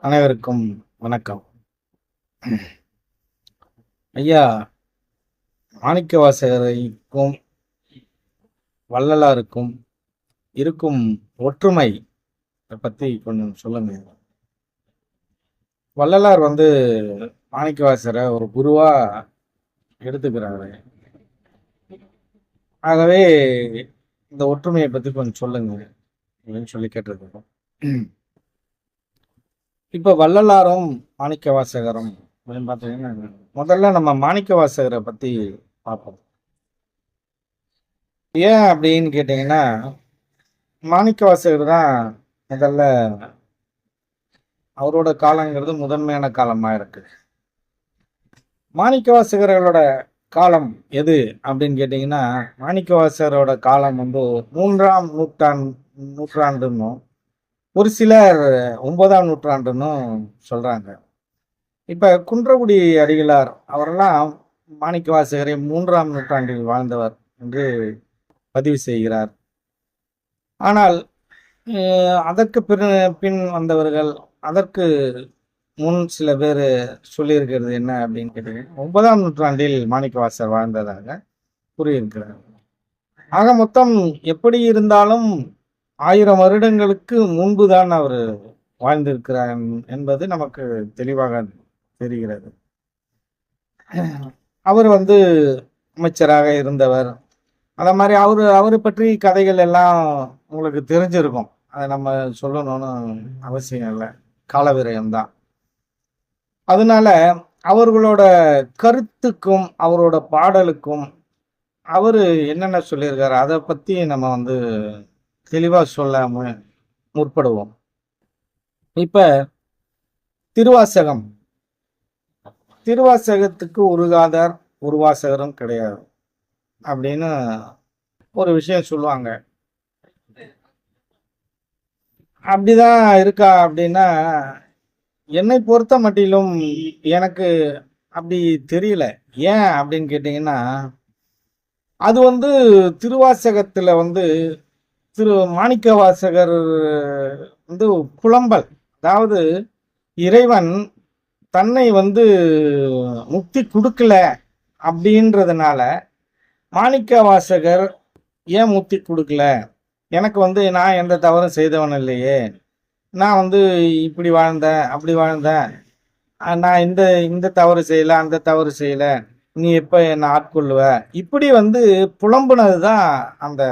அனைவருக்கும் வணக்கம். ஐயா, மாணிக்கவாசகருக்கும் வள்ளலாருக்கும் இருக்கும் ஒற்றுமை பத்தி கொஞ்சம் சொல்லுங்க. வள்ளலார் மாணிக்கவாசகரை ஒரு குருவா எடுத்துக்கிறாரு. ஆகவே இந்த ஒற்றுமையை பத்தி கொஞ்சம் சொல்லுங்க அப்படின்னு சொல்லி கேட்டிருக்கோம். இப்ப வள்ளலாரும் மாணிக்கவாசகரும் அப்படின்னு பார்த்தீங்கன்னா, முதல்ல நம்ம மாணிக்கவாசகரை பத்தி பார்ப்போம். ஏன் அப்படின்னு கேட்டீங்கன்னா, மாணிக்கவாசகர் தான் முதல்ல அவரோட காலங்கிறது முதன்மையான காலமா இருக்கு. மாணிக்கவாசகர்களோட காலம் எது அப்படின்னு கேட்டீங்கன்னா, மாணிக்கவாசகரோட காலம் 3ஆம் நூற்றாண்டுன்னும் ஒரு சிலர் 9ஆம் நூற்றாண்டுன்னு சொல்றாங்க. இப்ப குன்றக்குடி அடிகளார் அவரெல்லாம் மாணிக்கவாசகரை 3ஆம் நூற்றாண்டில் வாழ்ந்தவர் என்று பதிவு செய்கிறார். ஆனால் அதற்கு பின் வந்தவர்கள், அதற்கு முன் சில பேர் சொல்லியிருக்கிறது என்ன அப்படின்னு கேட்டீங்கன்னா, 9ஆம் நூற்றாண்டில் மாணிக்கவாசகர் வாழ்ந்ததாக கூறியிருக்கிறார். ஆக மொத்தம் எப்படி இருந்தாலும் 1000 வருடங்களுக்கு முன்புதான் அவர் வாழ்ந்திருக்கிறார் என்பது நமக்கு தெளிவாக தெரிகிறது. அவர் அமைச்சராக இருந்தவர். அத மாதிரி அவரை பற்றி கதைகள் எல்லாம் உங்களுக்கு தெரிஞ்சிருக்கும். அதை நம்ம சொல்லணும்னு அவசியம் இல்லை, காலவிரயம்தான். அதனால அவர்களோட கருத்துக்கும் அவரோட பாடலுக்கும் அவரு என்னென்ன சொல்லியிருக்காரு அதை பத்தி நம்ம தெளிவா சொல்ல முற்படுவோம். இப்ப திருவாசகத்துக்கு உருகாதார் உருவாசகரும் கிடையாது அப்படின்னு ஒரு விஷயம் சொல்லுவாங்க. அப்படிதான் இருக்கா அப்படின்னா, என்னை பொறுத்த மட்டிலும் எனக்கு அப்படி தெரியல. ஏன் அப்படின்னு கேட்டீங்கன்னா, அது திருவாசகத்துல திரு மாணிக்கவாசகர் புலம்பல். அதாவது இறைவன் தன்னை முக்தி கொடுக்கல அப்படின்றதுனால மாணிக்கவாசகர் ஏன் முக்தி கொடுக்கல, எனக்கு நான் எந்த தவறும் செய்தவன் இல்லையே, நான் இப்படி வாழ்ந்தேன் அப்படி வாழ்ந்தேன், நான் இந்த தவறு செய்யல அந்த தவறு செய்யல, நீ எப்ப என்ன ஆட்கொள்ளுவ, இப்படி புலம்புனதுதான் அந்த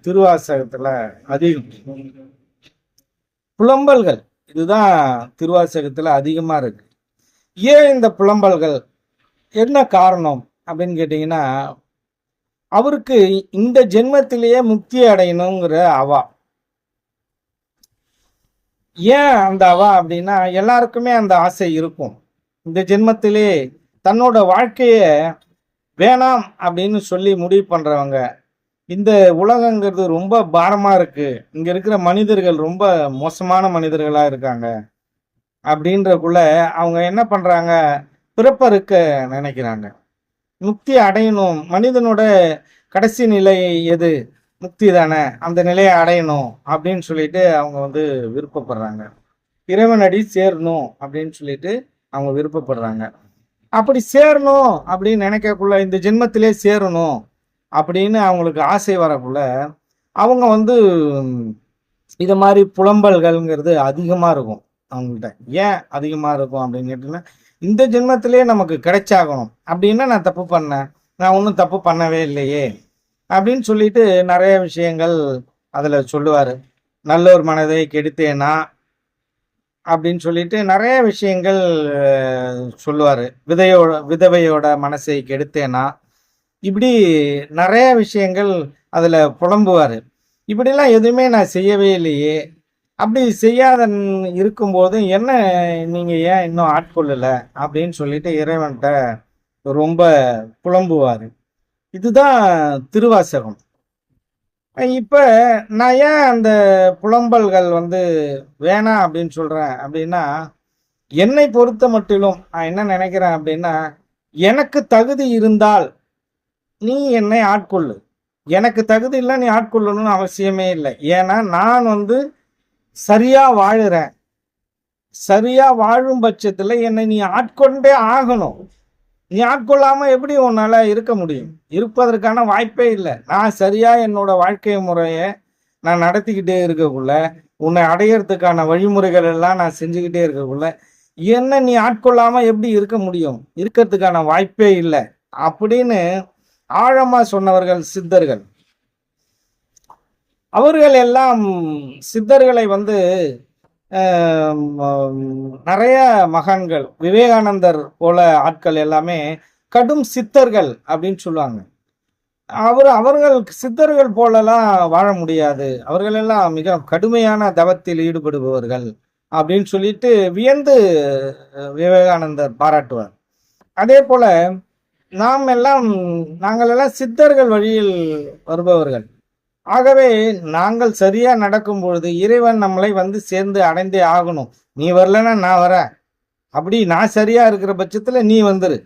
திருவாசகத்துல அதிகம். புலம்பல்கள் இதுதான் திருவாசகத்துல அதிகமா இருக்கு. ஏன் இந்த புலம்பல்கள், என்ன காரணம் அப்படின்னு கேட்டீங்கன்னா, அவருக்கு இந்த ஜென்மத்திலேயே முக்தி அடையணுங்கிற அவா. ஏன் அந்த அவா அப்படின்னா, எல்லாருக்குமே அந்த ஆசை இருக்கும். இந்த ஜென்மத்திலே தன்னோட வாழ்க்கைய வேணாம் அப்படின்னு சொல்லி முடிவு பண்றவங்க, இந்த உலகங்கிறது ரொம்ப பாரமா இருக்கு, இங்க இருக்கிற மனிதர்கள் ரொம்ப மோசமான மனிதர்களா இருக்காங்க அப்படின்றக்குள்ள அவங்க என்ன பண்றாங்க, பிறப்பறுக்க நினைக்கிறாங்க. முக்தி அடையணும், மனிதனோட கடைசி நிலை எது, முக்தி தானே, அந்த நிலையை அடையணும் அப்படின்னு சொல்லிட்டு அவங்க விருப்பப்படுறாங்க. இறைவனடி சேரணும் அப்படின்னு சொல்லிட்டு அவங்க விருப்பப்படுறாங்க. அப்படி சேரணும் அப்படின்னு நினைக்கக்குள்ள, இந்த ஜென்மத்திலே சேரணும் அப்படின்னு அவங்களுக்கு ஆசை வரக்குள்ள, அவங்க இத மாதிரி புலம்பல்கள்ங்கிறது அதிகமா இருக்கும் அவங்கள்ட்ட. ஏன் அதிகமா இருக்கும் அப்படின்னு கேட்டீங்கன்னா, இந்த ஜென்மத்திலே நமக்கு கிடைச்சாகணும் அப்படின்னா, நான் தப்பு பண்ணேன், நான் ஒன்றும் தப்பு பண்ணவே இல்லையே அப்படின்னு சொல்லிட்டு நிறைய விஷயங்கள் அதுல சொல்லுவாரு. நல்லோர் மனதை கெடுத்தேனா அப்படின்னு சொல்லிட்டு நிறைய விஷயங்கள் சொல்லுவாரு. விதவையோட மனசை கெடுத்தேனா, இப்படி நிறைய விஷயங்கள் அதுல புலம்புவாரு. இப்படிலாம் எதுவுமே நான் செய்யவே இல்லையே, அப்படி செய்யாத இருக்கும்போது என்ன நீங்க ஏன் இன்னும் ஆட்கொள்ளல அப்படின்னு சொல்லிட்டு இறைவன்கிட்ட ரொம்ப புலம்புவாரு. இதுதான் திருவாசகம். இப்ப நான் ஏன் அந்த புலம்பல்கள் வேணாம் அப்படின்னு சொல்றேன் அப்படின்னா, என்னை பொறுத்த மட்டிலும் நான் என்ன நினைக்கிறேன் அப்படின்னா, எனக்கு தகுதி இருந்தால் நீ என்னை ஆட்கொள்ளு, எனக்கு தகுதி இல்லை நீ ஆட்கொள்ளணும்னு அவசியமே இல்லை. ஏன்னா நான் சரியா வாழுறேன், சரியா வாழும் பட்சத்துல என்னை நீ ஆட்கொண்டே ஆகணும். நீ ஆட்கொள்ளாம எப்படி உன்னால இருக்க முடியும்? இருப்பதற்கான வாய்ப்பே இல்லை. நான் சரியா என்னோட வாழ்க்கை முறையை நான் நடத்திக்கிட்டே இருக்கக்குள்ள, உன்னை அடையறதுக்கான வழிமுறைகள் எல்லாம் நான் செஞ்சுக்கிட்டே இருக்கக்குள்ள, என்ன நீ ஆட்கொள்ளாம எப்படி இருக்க முடியும்? இருக்கிறதுக்கான வாய்ப்பே இல்லை அப்படின்னு ஆழமா சொன்னவர்கள் சித்தர்கள். அவர்கள் எல்லாம் சித்தர்களை வந்து நிறைய மகான்கள், விவேகானந்தர் போல ஆட்கள் எல்லாமே கடும் சித்தர்கள் அப்படின்னு சொல்லுவாங்க. அவர்கள் சித்தர்கள் போலலாம் வாழ முடியாது, அவர்கள் எல்லாம் மிக கடுமையான தவத்தில் ஈடுபடுபவர்கள் அப்படின்னு சொல்லிட்டு வியந்து விவேகானந்தர் பாராட்டுவார். அதே போல நாங்கள் எல்லாம் சித்தர்கள் வழியில் வருபவர்கள். ஆகவே நாங்கள் சரியா நடக்கும் பொழுது இறைவன் நம்மளை வந்து சேர்ந்து அடைந்தே ஆகணும். நீ வரலன்னா நான் வரேன், அப்படி நான் சரியா இருக்கிற பட்சத்துல நீ வந்துரு.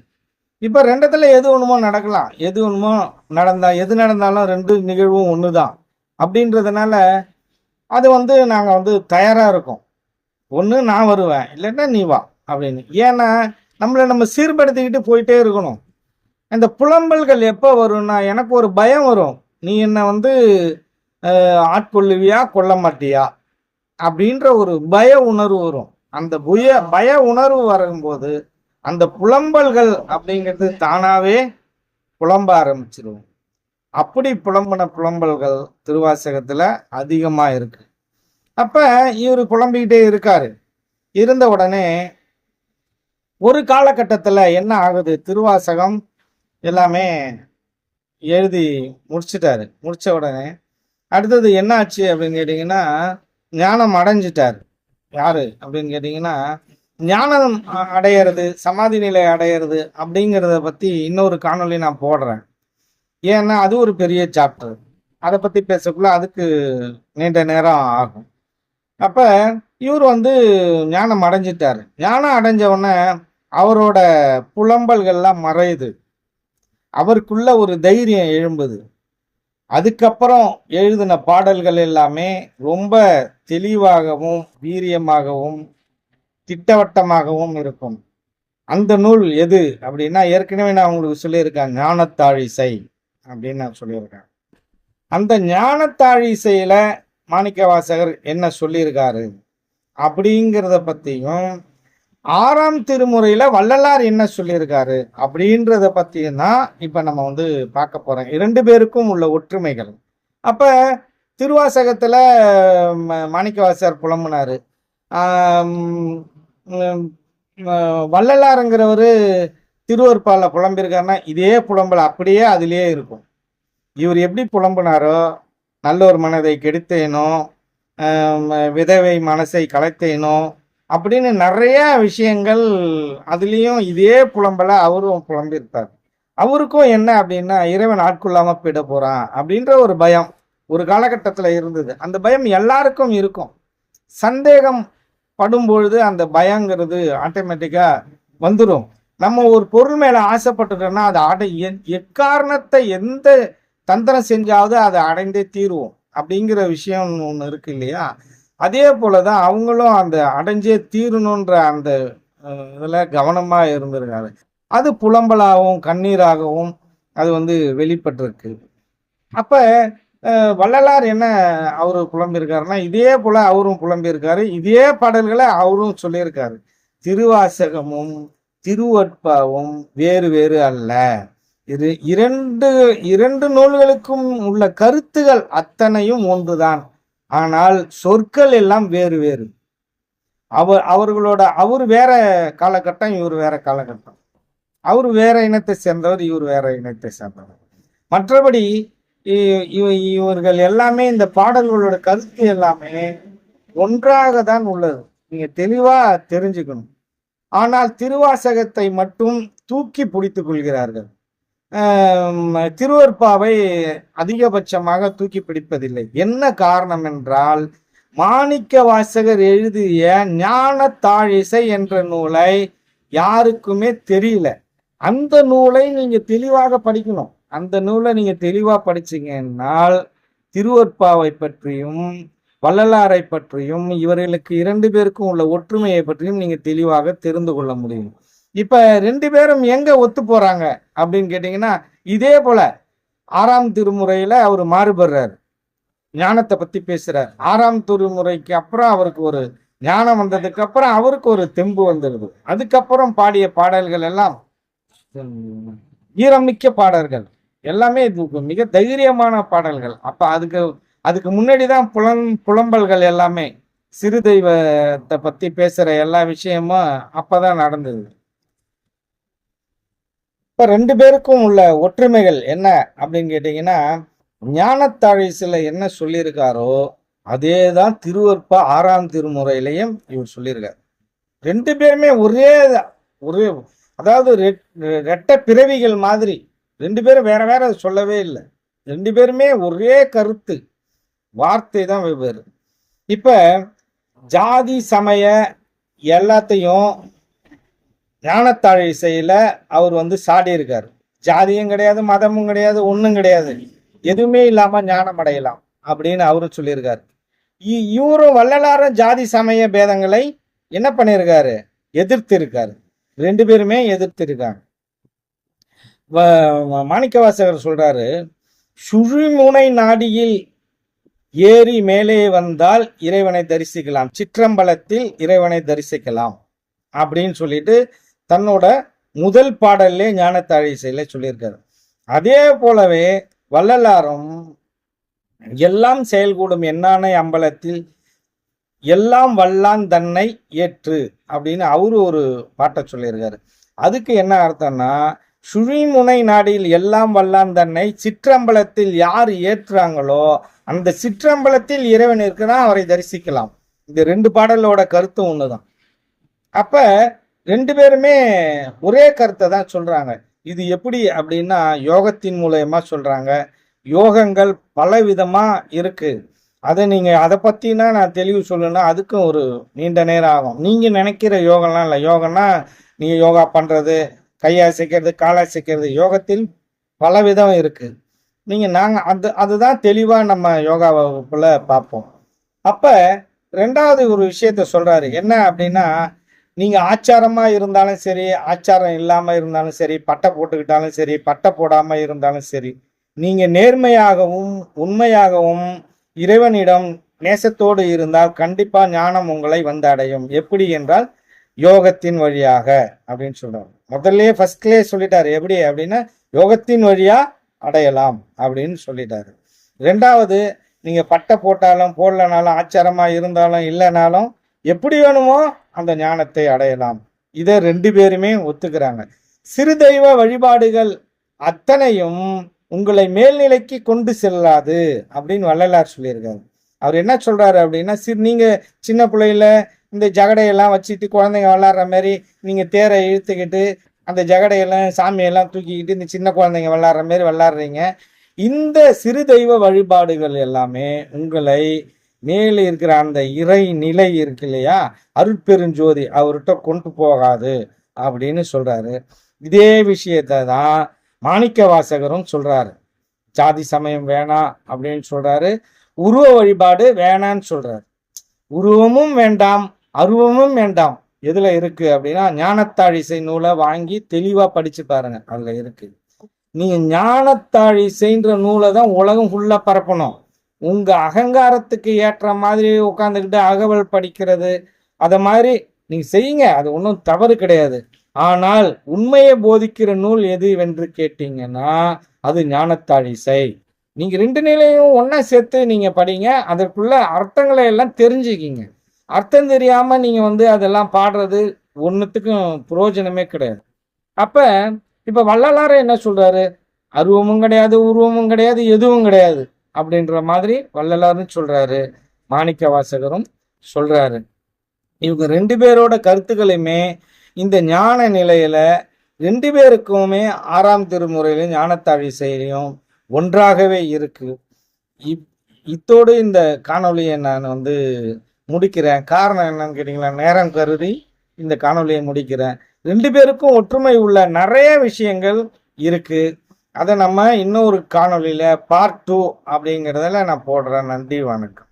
இப்ப ரெண்டத்துல எது ஒண்ணுமோ நடக்கலாம், எது ஒண்ணுமோ எது நடந்தாலும் ரெண்டு நிகழ்வும் ஒண்ணுதான் அப்படின்றதுனால அது வந்து நாங்க வந்து தயாரா இருக்கோம். ஒண்ணு நான் வருவேன், இல்லைன்னா நீ வா அப்படின்னு. ஏன்னா நம்ம சீர்படுத்திக்கிட்டு போயிட்டே இருக்கணும். இந்த புலம்பல்கள் எப்போ வரும்னா, எனக்கு ஒரு பயம் வரும், நீ என்னை வந்து ஆட்கொள்ளுவியா கொள்ள மாட்டியா அப்படின்ற ஒரு பய உணர்வு வரும். அந்த பய உணர்வு வரும்போது அந்த புலம்பல்கள் அப்படிங்கிறது தானாவே புலம்ப ஆரம்பிச்சிருவோம். அப்படி புலம்பின புலம்பல்கள் திருவாசகத்துல அதிகமா இருக்கு. அப்ப இவர் புலம்பிக்கிட்டே இருக்காரு. இருந்த உடனே ஒரு காலகட்டத்துல என்ன ஆகுது, திருவாசகம் எல்லாமே எழுதி முடிச்சிட்டாரு. முடிச்ச உடனே அடுத்தது என்ன ஆச்சு அப்படின்னு கேட்டிங்கன்னா, ஞானம் அடைஞ்சிட்டார். யாரு அப்படின்னு கேட்டிங்கன்னா, ஞானம் அடையிறது, சமாதி நிலை அடையிறது அப்படிங்கிறத பற்றி இன்னொரு காணொலி நான் போடுறேன். ஏன்னா அது ஒரு பெரிய சாப்டர். அதை பற்றி பேசக்குள்ள அதுக்கு நீண்ட நேரம் ஆகும். அப்போ இவர் வந்து ஞானம் அடைஞ்சிட்டார். ஞானம் அடைஞ்ச உடனே அவரோட புலம்பல்கள்லாம் மறையுது, அவருக்குள்ள ஒரு தைரியம் எழும்புது. அதுக்கப்புறம் எழுதின பாடல்கள் எல்லாமே ரொம்ப தெளிவாகவும் வீரியமாகவும் திட்டவட்டமாகவும் இருக்கும். அந்த நூல் எது அப்படின்னா, ஏற்கனவே நான் உங்களுக்கு சொல்லியிருக்கேன், ஞானத்தாழிசை அப்படின்னு நான் சொல்லியிருக்கேன். அந்த ஞானத்தாழிசையில மாணிக்கவாசகர் என்ன சொல்லியிருக்காரு அப்படிங்கிறத பற்றியும், 6ஆம் திருமுறையில வள்ளலார் என்ன சொல்லியிருக்காரு அப்படின்றத பற்றியும் தான் இப்போ நம்ம வந்து பார்க்க போறோம். 2 பேருக்கும் உள்ள ஒற்றுமைகள். அப்ப திருவாசகத்துல மாணிக்கவாசகர் புலம்புனாரு, வள்ளலாருங்கிறவர் திருவருப்பால புலம்பிருக்காருன்னா இதே புலம்பல் அப்படியே அதுலேயே இருக்கும். இவர் எப்படி புலம்புனாரோ, நல்லோர் மனதை கெடுத்தேனோ, விதவை மனசை கலைத்தேனோ அப்படின்னு நிறைய விஷயங்கள் அதுலேயும் இதே புலம்பலை அவரும் புலம்பியிருப்பார். அவருக்கும் என்ன அப்படின்னா, இறைவன் ஆட்கொள்ளாம போயிட போறான் அப்படின்ற ஒரு பயம் ஒரு காலகட்டத்தில் இருந்தது. அந்த பயம் எல்லாருக்கும் இருக்கும். சந்தேகம் படும் பொழுது அந்த பயங்கிறது ஆட்டோமேட்டிக்கா வந்துடும். நம்ம ஒரு பொருள் மேல ஆசைப்பட்டுட்டோம்னா அதை எக்காரணத்தை எந்த தந்திரம் செஞ்சாவது அதை அடைந்தே தீருவோம் அப்படிங்கிற விஷயம் ஒன்று இருக்கு இல்லையா? அதே போலதான் அவங்களும் அந்த அடைஞ்சே தீரணுன்ற அந்த இதுல கவனமா இருந்திருக்காரு. அது புலம்பலாகவும் கண்ணீராகவும் அது வந்து வெளிப்பட்டிருக்கு. அப்ப வள்ளலார் என்ன அவரு புலம்பியிருக்காருன்னா, இதே போல அவரும் புலம்பியிருக்காரு. இதே பாடல்களை அவரும் சொல்லியிருக்காரு. திருவாசகமும் திருவற்பாவும் வேறு வேறு அல்ல. இது இரண்டு நூல்களுக்கும் உள்ள கருத்துகள் அத்தனையும் ஒன்றுதான். ஆனால் சொற்கள் எல்லாம் வேறு வேறு. அவர் வேற காலகட்டம், இவர் வேற காலகட்டம். அவர் வேற இனத்தை சேர்ந்தவர், இவர் வேற இனத்தை சேர்ந்தவர். மற்றபடி இவர்கள் எல்லாமே இந்த பாடல்களோட கருத்து எல்லாமே ஒன்றாக தான் உள்ளது. நீங்க தெளிவா தெரிஞ்சுக்கணும். ஆனால் திருவாசகத்தை மட்டும் தூக்கி பிடித்துக் கொள்கிறார்கள். திருவற்பாவை அதிகபட்சமாக தூக்கி பிடிப்பதில்லை. என்ன காரணம் என்றால், மாணிக்க வாசகர் எழுதிய ஞானத்தாழிசை என்ற நூலை யாருக்குமே தெரியல. அந்த நூலை நீங்க தெளிவாக படிக்கணும். அந்த நூலை நீங்க தெளிவா படிச்சீங்கன்னால் திருவற்பாவை பற்றியும் வள்ளலாரை பற்றியும் இவர்களுக்கு 2 பேருக்கும் உள்ள ஒற்றுமையை பற்றியும் நீங்க தெளிவாக தெரிந்து கொள்ள முடியும். இப்ப 2 பேரும் எங்க ஒத்து போறாங்க அப்படின்னு கேட்டீங்கன்னா, இதே போல 6ஆம் திருமுறையில அவர் மாறுபடுறாரு. ஞானத்தை பத்தி பேசுறார். 6ஆம் திருமுறைக்கு அப்புறம் அவருக்கு ஒரு ஞானம் வந்ததுக்கு அப்புறம் அவருக்கு ஒரு தெம்பு வந்துடுது. அதுக்கப்புறம் பாடிய பாடல்கள் எல்லாம் ஈரமிக்க பாடல்கள் எல்லாமே மிக தைரியமான பாடல்கள். அப்ப அதுக்கு முன்னாடிதான் புலம்பல்கள் எல்லாமே சிறு தெய்வத்தை பத்தி பேசுற எல்லா விஷயமும் அப்பதான் நடந்தது. இப்ப 2 பேருக்கும் உள்ள ஒற்றுமைகள் என்ன அப்படின்னு கேட்டீங்கன்னா, ஞானத்தாழிசில என்ன சொல்லியிருக்காரோ அதேதான் திருவருட்பா 6ஆம் திருமுறையிலையும் இவர் சொல்லியிருக்கார். 2 பேருமே ஒரே அதாவது ரெட்டை பிறவிகள் மாதிரி. 2 பேரும் வேற வேற சொல்லவே இல்லை. 2 பேருமே ஒரே கருத்து, வார்த்தை தான் வெவ்வேறு. இப்ப ஜாதி சமய எல்லாத்தையும் ஞானத்தாழிசையில அவர் சாடி இருக்காரு. ஜாதியும் கிடையாது, மதமும் கிடையாது, ஒன்றும் கிடையாது, எதுவுமே இல்லாம ஞானம் அடையலாம் அப்படின்னு அவரும் சொல்லியிருக்காரு. இவரும் வள்ளலாரும் ஜாதி சமய பேதங்களை என்ன பண்ணியிருக்காரு? எதிர்த்து இருக்காரு. 2 பேருமே எதிர்த்து இருக்காங்க. மாணிக்கவாசகர் சொல்றாரு, சுழிமுனை நாடியில் ஏறி மேலே வந்தால் இறைவனை தரிசிக்கலாம், சிற்றம்பலத்தில் இறைவனை தரிசிக்கலாம் அப்படின்னு சொல்லிட்டு தன்னோட முதல் பாடல்லே ஞானத்தாழிசையில சொல்லியிருக்காரு. அதே போலவே வள்ளலாரும் எல்லாம் செயல்கூடும் எண்ணானை அம்பலத்தில் எல்லாம் வல்லான் தன்னை ஏற்று அப்படின்னு அவரு ஒரு பாட்டை சொல்லியிருக்காரு. அதுக்கு என்ன அர்த்தம்னா, சுழிமுனை நாடியில் எல்லாம் வல்லான் தன்னை சிற்றம்பலத்தில் யார் ஏற்றுறாங்களோ அந்த சிற்றம்பலத்தில் இறைவன் இருக்கிறா, அவரை தரிசிக்கலாம். இந்த 2 பாடலோட கருத்து ஒண்ணுதான். அப்ப 2 பேருமே ஒரே கருத்தை தான் சொல்றாங்க. இது எப்படி அப்படின்னா யோகத்தின் மூலயமா சொல்றாங்க. யோகங்கள் பல விதமா இருக்கு. அதை பத்தினா நான் தெளிவு சொல்லணும்னா அதுக்கும் ஒரு நீண்ட நேரம் ஆகும். நீங்க நினைக்கிற யோகம்லாம் இல்லை. யோகம்னா நீங்க யோகா பண்றது, கையை அசைக்கிறது, காலை அசைக்கிறது, யோகத்தில் பல விதம் இருக்கு. அதுதான் தெளிவா நம்ம யோகா வகுப்புல பார்ப்போம். அப்ப 2வது ஒரு விஷயத்த சொல்றாரு. என்ன அப்படின்னா, நீங்க ஆச்சாரமா இருந்தாலும் சரி, ஆச்சாரம் இல்லாம இருந்தாலும் சரி, பட்டை போட்டுக்கிட்டாலும் சரி, பட்டை போடாம இருந்தாலும் சரி, நீங்க நேர்மையாகவும் உண்மையாகவும் இறைவனிடம் நேசத்தோடு இருந்தால் கண்டிப்பா ஞானம் உங்களை அடையும். எப்படி என்றால் யோகத்தின் வழியாக அப்படின்னு சொல்றாரு. முதல்ல ஃபர்ஸ்ட்லயே சொல்லிட்டாரு. எப்படி அப்படின்னா யோகத்தின் வழியா அடையலாம் அப்படின்னு சொல்லிட்டாரு. 2வது, நீங்க பட்டை போட்டாலும் போடலனாலும், ஆச்சாரமா இருந்தாலும் இல்லைனாலும், எப்படி வேணுமோ அந்த ஞானத்தை அடையலாம். இதை 2 பேருமே ஒத்துக்கிறாங்க. சிறு தெய்வ வழிபாடுகள் அத்தனையும் உங்களை மேல்நிலைக்கு கொண்டு செல்லாது அப்படின்னு வள்ளலார் சொல்லியிருக்காரு. அவர் என்ன சொல்றாரு அப்படின்னா, நீங்க சின்ன பிள்ளையில இந்த ஜகடையெல்லாம் வச்சுட்டு குழந்தைங்க விளாடுற மாதிரி நீங்க தேரை இழுத்துக்கிட்டு அந்த ஜகடையெல்லாம் சாமியெல்லாம் தூக்கிக்கிட்டு இந்த சின்ன குழந்தைங்க விளாடுற மாதிரி விளாடுறீங்க. இந்த சிறு தெய்வ வழிபாடுகள் எல்லாமே உங்களை மேலே இருக்கிற அந்த இறை நிலை இருக்கு இல்லையா, அருட்பெருஞ்சோதி அவர்கிட்ட கொண்டு போகாது அப்படின்னு சொல்றாரு. இதே விஷயத்தை தான் மாணிக்க வாசகரும் சொல்றாரு. ஜாதி சமயம் வேணாம் அப்படின்னு சொல்றாரு. உருவ வழிபாடு வேணான்னு சொல்றாரு. உருவமும் வேண்டாம், அருவமும் வேண்டாம். எதுல இருக்கு அப்படின்னா ஞானத்தாழிசை நூலை வாங்கி தெளிவா படிச்சு பாருங்க, அதுல இருக்கு. நீங்க ஞானத்தாழிசைன்ற நூலை தான் உலகம் ஃபுல்லா பரப்பணும். உங்க அகங்காரத்துக்கு ஏற்ற மாதிரி உட்காந்துக்கிட்டு அகவல் படிக்கிறது அத மாதிரி நீங்க செய்யுங்க, அது ஒன்றும் தவறு கிடையாது. ஆனால் உண்மையை போதிக்கிற நூல் எது என்று கேட்டீங்கன்னா அது ஞானத்தாழிசை. நீங்க 2 நிலையும் ஒன்னா சேர்த்து நீங்க படிங்க, அதற்குள்ள அர்த்தங்களை எல்லாம் தெரிஞ்சுக்கிங்க. அர்த்தம் தெரியாம நீங்க அதெல்லாம் பாடுறது ஒன்னுத்துக்கும் பிரயோஜனமே கிடையாது. அப்ப இப்ப வள்ளலார என்ன சொல்றாரு? அருவமும் கிடையாது, உருவமும் கிடையாது, எதுவும் கிடையாது அப்படின்ற மாதிரி வள்ளலாரும் சொல்றாரு, மாணிக்க வாசகரும் சொல்றாரு. இவங்க 2 பேரோட கருத்துக்களுமே இந்த ஞான நிலையில 2 பேருக்குமே 6ஆம் திருமுறையிலும் ஞானத்தாழிசையிலையும் ஒன்றாகவே இருக்கு. இத்தோடு இந்த காணொலியை நான் முடிக்கிறேன். காரணம் என்னன்னு கேட்டீங்களா, நேரம் கருதி இந்த காணொலியை முடிக்கிறேன். 2 பேருக்கும் ஒற்றுமை உள்ள நிறைய விஷயங்கள் இருக்கு. அதை நம்ம இன்னொரு காணொலியில பார்ட் 2 அப்படிங்கிறதுல நான் போடுறேன். நன்றி, வணக்கம்.